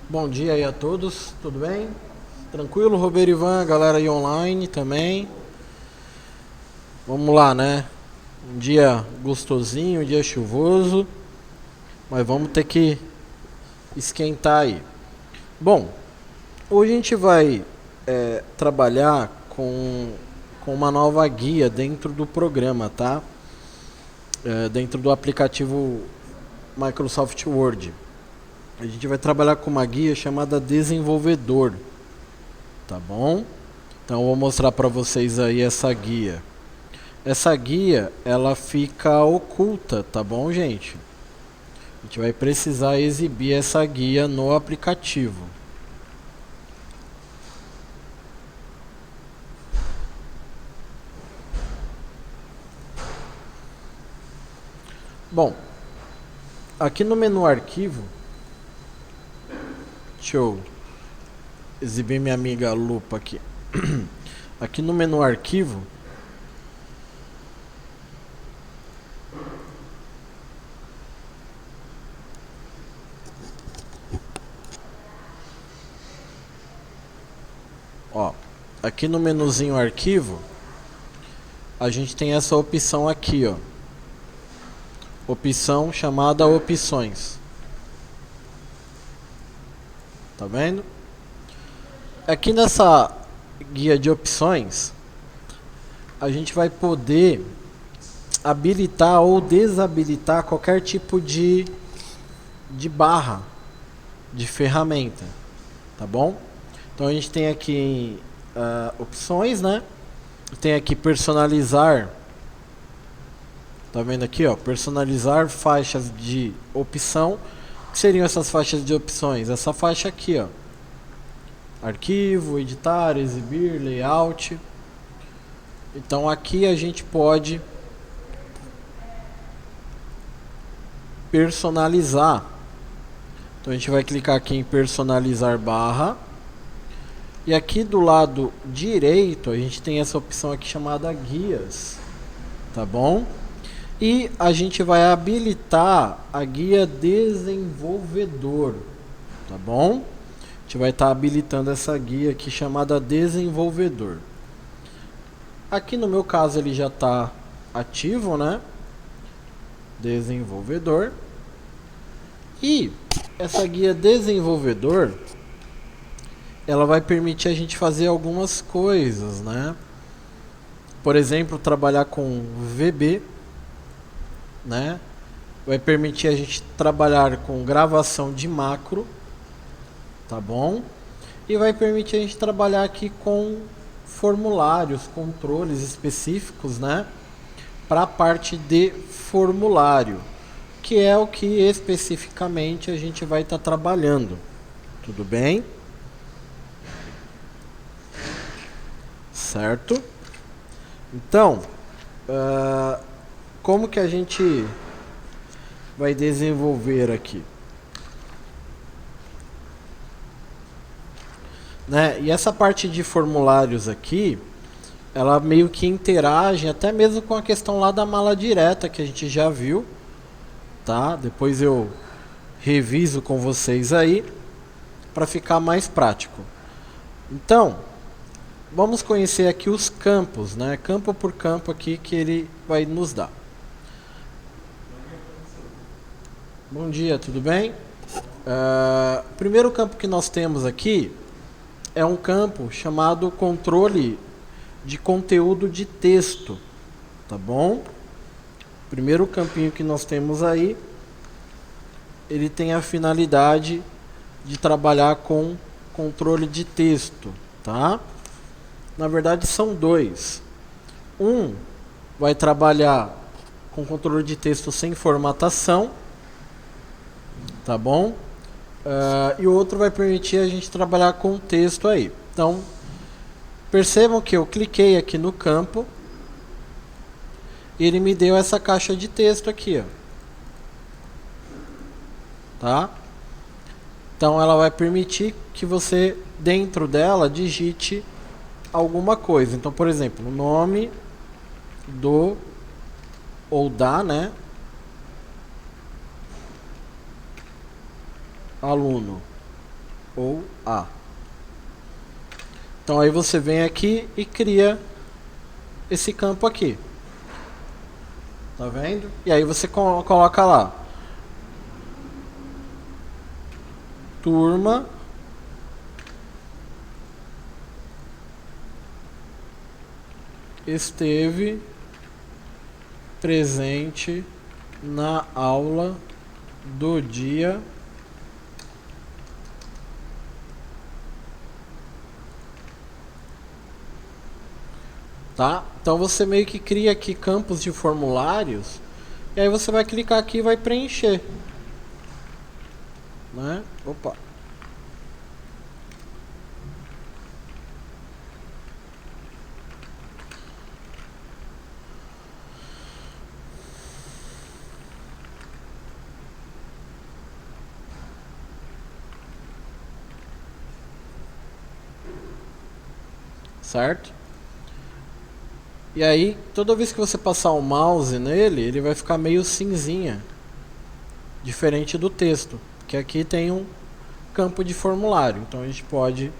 Bom dia aí a todos, tudo bem? Tranquilo, Roberto Ivan, galera aí online também. Vamos lá, né? Um dia gostosinho, um dia chuvoso, mas vamos ter que esquentar aí. Bom, hoje a gente vai trabalhar com uma nova guia dentro do programa, tá? Dentro do aplicativo Microsoft Word. A gente vai trabalhar com uma guia chamada Desenvolvedor, tá bom? Então eu vou mostrar para vocês aí essa guia. Essa guia, ela fica oculta, tá bom, gente? A gente vai precisar exibir essa guia no aplicativo. Bom, aqui no menu arquivo, deixa eu exibir minha amiga lupa aqui. Aqui no menu arquivo, ó, aqui no menuzinho arquivo, a gente tem essa opção aqui, ó. Opção chamada opções. Tá vendo? Aqui nessa guia de opções, a gente vai poder habilitar ou desabilitar qualquer tipo de barra de ferramenta, tá bom? Então a gente tem aqui opções, né? Tem aqui personalizar, tá vendo aqui, ó? Personalizar faixas de opção. O que seriam essas faixas de opções? Essa faixa aqui, ó. Arquivo, editar, exibir, layout. Então aqui a gente pode personalizar. Então a gente vai clicar aqui em personalizar barra. E aqui do lado direito a gente tem essa opção aqui chamada guias, tá bom? E a gente vai habilitar a guia desenvolvedor, tá bom? A gente vai estar habilitando essa guia aqui chamada desenvolvedor. Aqui no meu caso ele já está ativo, né? Desenvolvedor. E essa guia desenvolvedor, ela vai permitir a gente fazer algumas coisas, né? Por exemplo, trabalhar com VB, né? Vai permitir a gente trabalhar com gravação de macro, tá bom? E vai permitir a gente trabalhar aqui com formulários, controles específicos, né? Para a parte de formulário, que é o que especificamente a gente vai estar trabalhando. Tudo bem? Certo? Então, como que a gente vai desenvolver aqui? Né? E essa parte de formulários aqui, ela meio que interage até mesmo com a questão lá da mala direta que a gente já viu, tá? Depois eu reviso com vocês aí para ficar mais prático. Então, vamos conhecer aqui os campos, né? Campo por campo aqui que ele vai nos dar. Bom dia, tudo bem? O primeiro campo que nós temos aqui é um campo chamado controle de conteúdo de texto, tá bom? Primeiro campinho que nós temos aí, ele tem a finalidade de trabalhar com controle de texto, tá? Na verdade são dois. Um vai trabalhar com controle de texto sem formatação, tá bom? E o outro vai permitir a gente trabalhar com texto aí. Então, percebam que eu cliquei aqui no campo e ele me deu essa caixa de texto aqui, ó. Tá? Então ela vai permitir que você, dentro dela, digite alguma coisa. Então, por exemplo, o nome do ou da, né, aluno. ou A. Então aí você vem aqui e cria esse campo aqui. Tá vendo? E aí você coloca lá. Turma esteve presente na aula do dia tá? Então você meio que cria aqui campos de formulários e aí você vai clicar aqui e vai preencher, né? Opa. Certo? E aí, toda vez que você passar o mouse nele, ele vai ficar meio cinzinha, diferente do texto, que aqui tem um campo de formulário. Então a gente pode,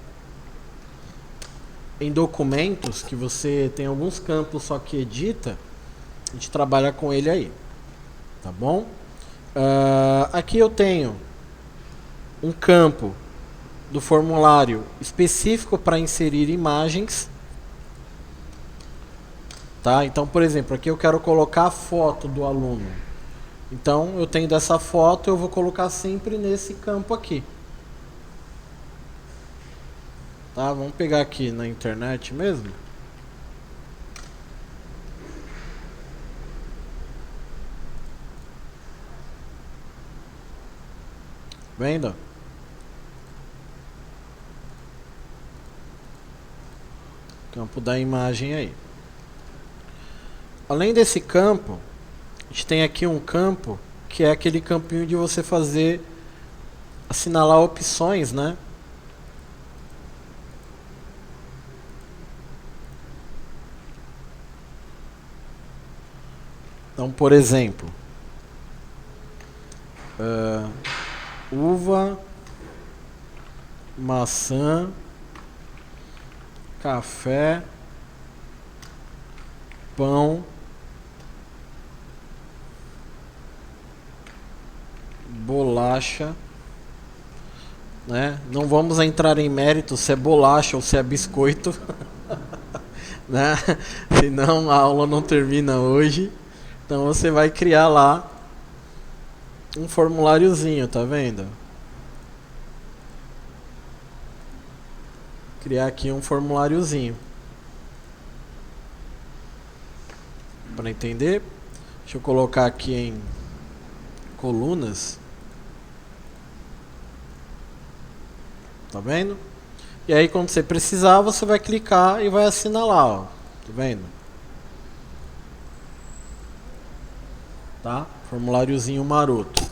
em documentos, que você tem alguns campos só que edita, a gente trabalha com ele aí, tá bom? Aqui eu tenho um campo do formulário específico para inserir imagens. Tá? Então, por exemplo, aqui eu quero colocar a foto do aluno. Então, eu tenho dessa foto, eu vou colocar sempre nesse campo aqui. Tá? Vamos pegar aqui na internet mesmo. Vendo? Campo da imagem aí. Além desse campo, a gente tem aqui um campo que é aquele campinho de você fazer, assinalar opções, né? Então, por exemplo, uva, maçã, café, pão, bolacha, né? Não vamos entrar em mérito se é bolacha ou se é biscoito, né? Senão a aula não termina hoje. Então você vai criar lá um formuláriozinho, tá vendo? Criar aqui um formuláriozinho. Para entender, deixa eu colocar aqui em colunas. Tá vendo? E aí quando você precisar, você vai clicar e vai assinalar, ó. Tá vendo? Tá? Formuláriozinho maroto.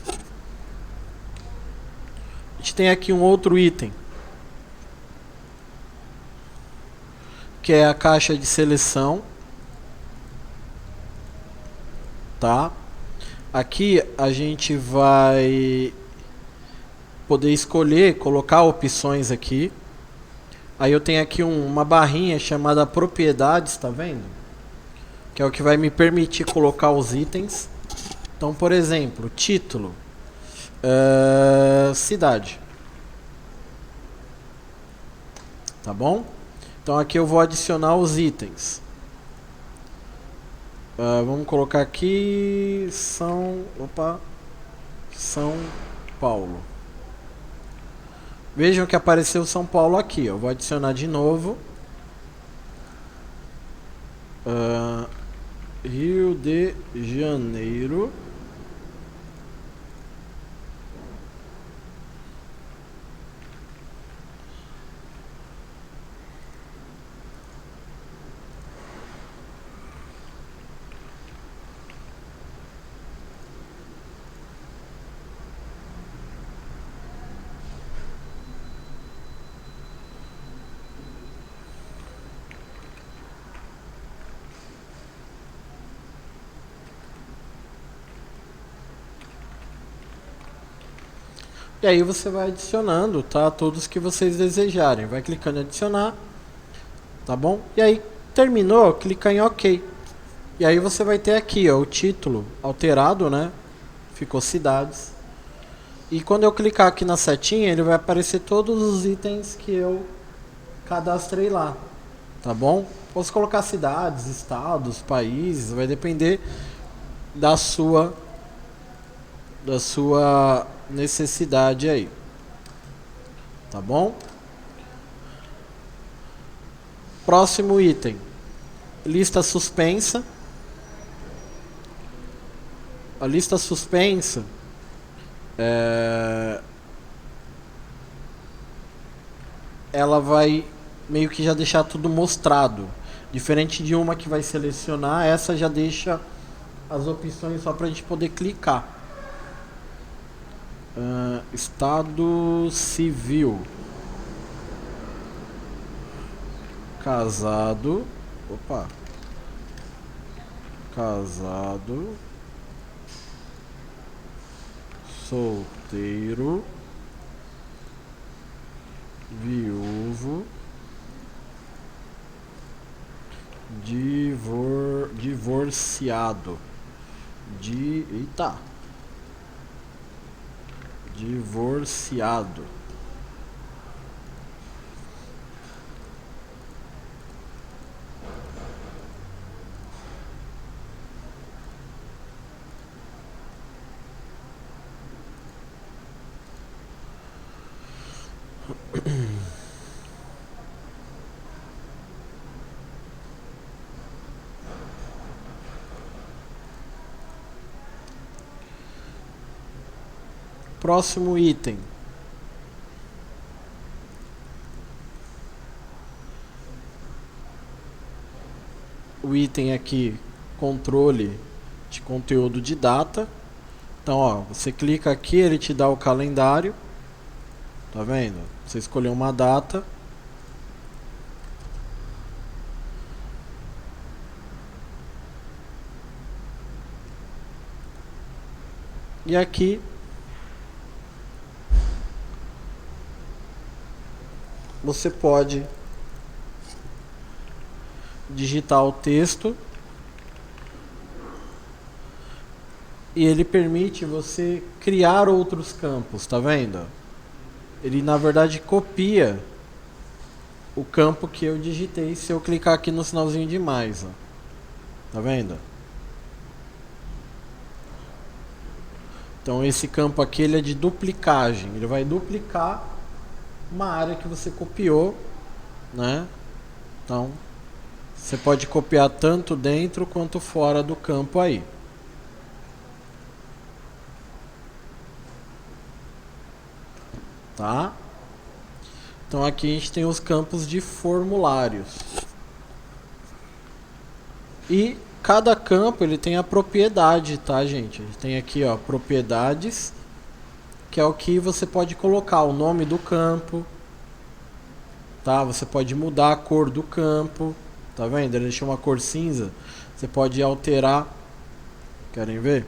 A gente tem aqui um outro item, que é a caixa de seleção. Tá? Aqui a gente vai poder escolher, colocar opções aqui. Aí eu tenho aqui uma barrinha chamada propriedades, tá vendo? Que é o que vai me permitir colocar os itens. Então, por exemplo, título, cidade. Tá bom? Então aqui eu vou adicionar os itens. Vamos colocar aqui São Paulo. Vejam que apareceu São Paulo aqui. Eu vou adicionar de novo. Rio de Janeiro. E aí você vai adicionando, tá? Todos que vocês desejarem. Vai clicando em adicionar, tá bom? E aí terminou, clica em OK. E aí você vai ter aqui, ó, o título alterado, né? Ficou cidades. E quando eu clicar aqui na setinha, ele vai aparecer todos os itens que eu cadastrei lá, tá bom? Posso colocar cidades, estados, países, vai depender da sua necessidade aí, tá bom? Próximo item, lista suspensa. A lista suspensa ela vai meio que já deixar tudo mostrado. Diferente de uma que vai selecionar, essa já deixa as opções só para a gente poder clicar. Estado civil. Casado. Opa. Casado. Solteiro. Viúvo. Divorciado. Eita. Divorciado. Próximo item. O item aqui, controle de conteúdo de data. Então, ó, você clica aqui, ele te dá o calendário. Tá vendo? Você escolheu uma data. E aqui você pode digitar o texto e ele permite você criar outros campos, tá vendo? Ele na verdade copia o campo que eu digitei se eu clicar aqui no sinalzinho de mais, ó. Tá vendo? Então esse campo aqui ele é de duplicagem, ele vai duplicar uma área que você copiou, né? Então você pode copiar tanto dentro quanto fora do campo aí. Tá? Então aqui a gente tem os campos de formulários. E cada campo ele tem a propriedade, tá, gente? A gente tem aqui, ó, propriedades, que é o que você pode colocar o nome do campo, tá? Você pode mudar a cor do campo, tá vendo? Ele deixou uma cor cinza. Você pode alterar. Querem ver?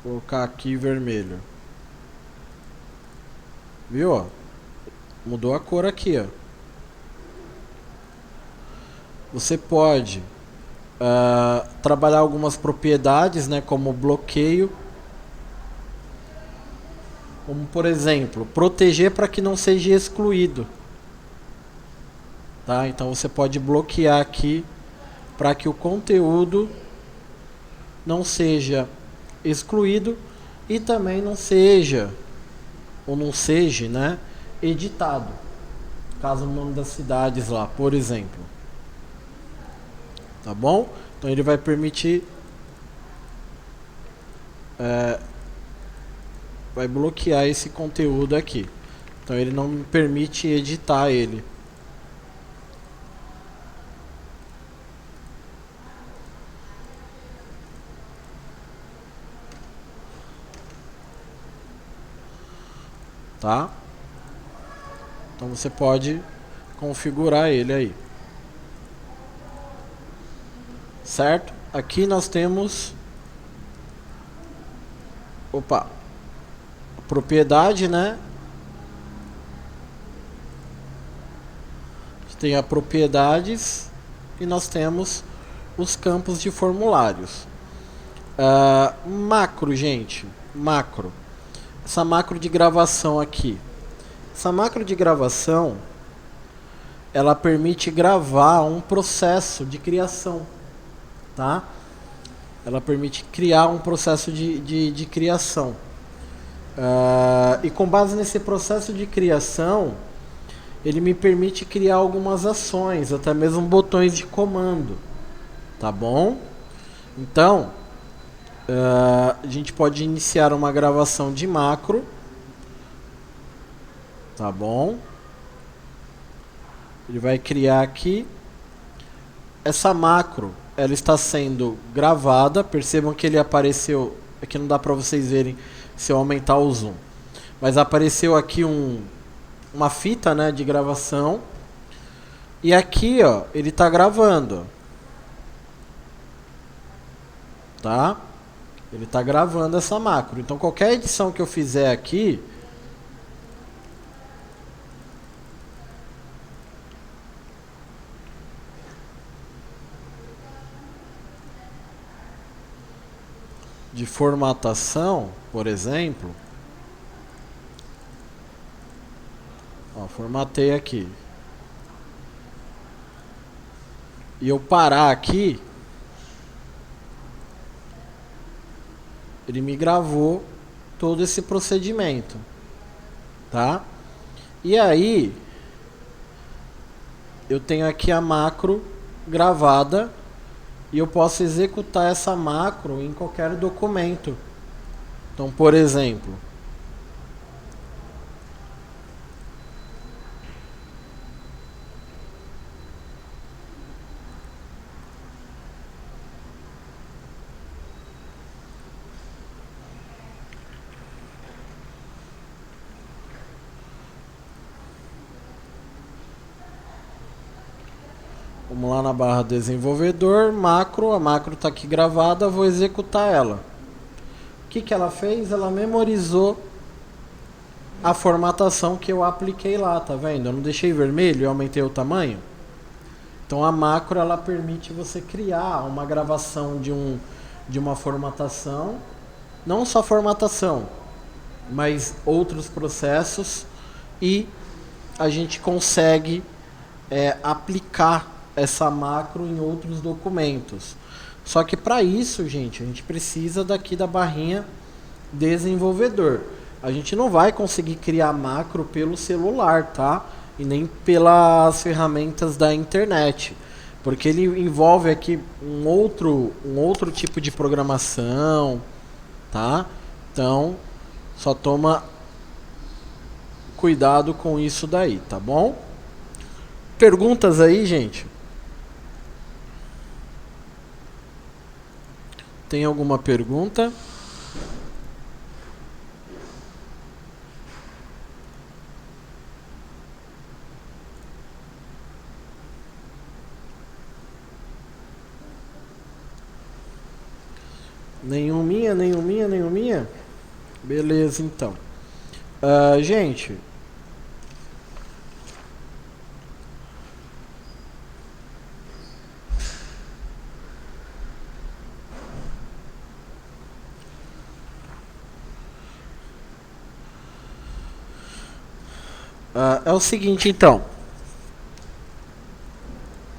Colocar aqui vermelho. Viu? Ó? Mudou a cor aqui, ó. Você pode trabalhar algumas propriedades, né, como bloqueio, como por exemplo, proteger para que não seja excluído. Tá? Então você pode bloquear aqui para que o conteúdo não seja excluído e também não seja né, editado. Caso o nome das cidades lá, por exemplo. Tá bom? Então ele vai permitir vai bloquear esse conteúdo aqui. Então ele não me permite editar ele. Tá? Então você pode configurar ele aí. Certo? Aqui nós temos propriedade, né? Tem a propriedades e nós temos os campos de formulários. Macro, gente, macro. Essa macro de gravação aqui. Essa macro de gravação, ela permite gravar um processo de criação, tá? Ela permite criar um processo de criação. E com base nesse processo de criação, ele me permite criar algumas ações, até mesmo botões de comando, tá bom? Então, a gente pode iniciar uma gravação de macro, tá bom? Ele vai criar aqui. Essa macro, ela está sendo gravada. Percebam que ele apareceu, aqui não dá para vocês verem se eu aumentar o zoom, mas apareceu aqui uma fita, né, de gravação. E aqui, ó, ele está gravando, tá? Ele está gravando essa macro. Então qualquer edição que eu fizer aqui, de formatação, por exemplo, ó, formatei aqui, e eu parar aqui, ele me gravou todo esse procedimento, tá? E aí eu tenho aqui a macro gravada e eu posso executar essa macro em qualquer documento. Então, por exemplo, vamos lá na barra desenvolvedor, macro, a macro está aqui gravada, vou executar ela. O que ela fez? Ela memorizou a formatação que eu apliquei lá, tá vendo? Eu não deixei vermelho, eu aumentei o tamanho. Então a macro, ela permite você criar uma gravação de uma formatação, não só formatação, mas outros processos, e a gente consegue aplicar essa macro em outros documentos. Só que para isso, gente, a gente precisa daqui da barrinha desenvolvedor. A gente não vai conseguir criar macro pelo celular, tá? E nem pelas ferramentas da internet, porque ele envolve aqui um outro tipo de programação, tá? Então, só toma cuidado com isso daí, tá bom? Perguntas aí, gente? Tem alguma pergunta? Nenhuminha? Beleza, então. Gente, é o seguinte, então.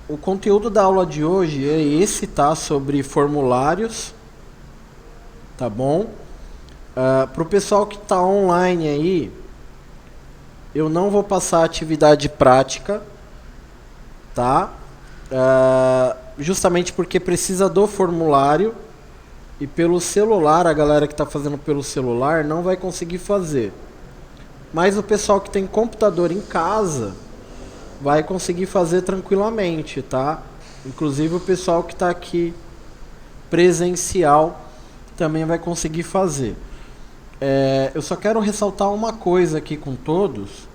O conteúdo da aula de hoje é esse, tá? Sobre formulários, tá bom? Para o pessoal que está online aí, eu não vou passar atividade prática, tá? Justamente porque precisa do formulário, e pelo celular, a galera que está fazendo pelo celular não vai conseguir fazer. Mas o pessoal que tem computador em casa vai conseguir fazer tranquilamente, tá? Inclusive o pessoal que está aqui presencial também vai conseguir fazer. Eu só quero ressaltar uma coisa aqui com todos.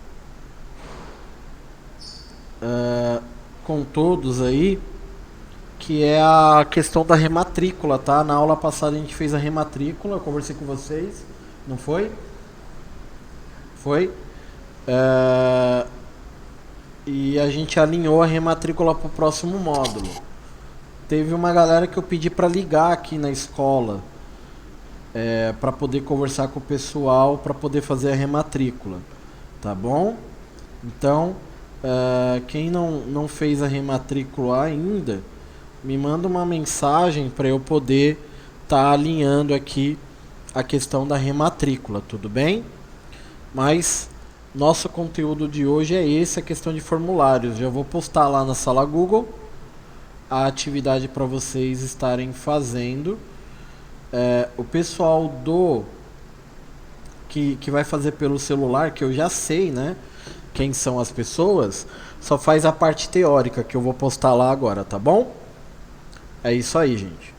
Com todos aí, que é a questão da rematrícula, tá? Na aula passada a gente fez a rematrícula, eu conversei com vocês, não foi? Foi? É, e a gente alinhou a rematrícula para o próximo módulo. Teve uma galera que eu pedi para ligar aqui na escola, para poder conversar com o pessoal, para poder fazer a rematrícula, tá bom? Então, quem não fez a rematrícula ainda, me manda uma mensagem para eu poder estar alinhando aqui a questão da rematrícula, tudo bem? Mas nosso conteúdo de hoje é esse, a questão de formulários. Já vou postar lá na sala Google a atividade para vocês estarem fazendo. O pessoal que vai fazer pelo celular, que eu já sei, né? Quem são as pessoas, só faz a parte teórica que eu vou postar lá agora, tá bom? É isso aí, gente.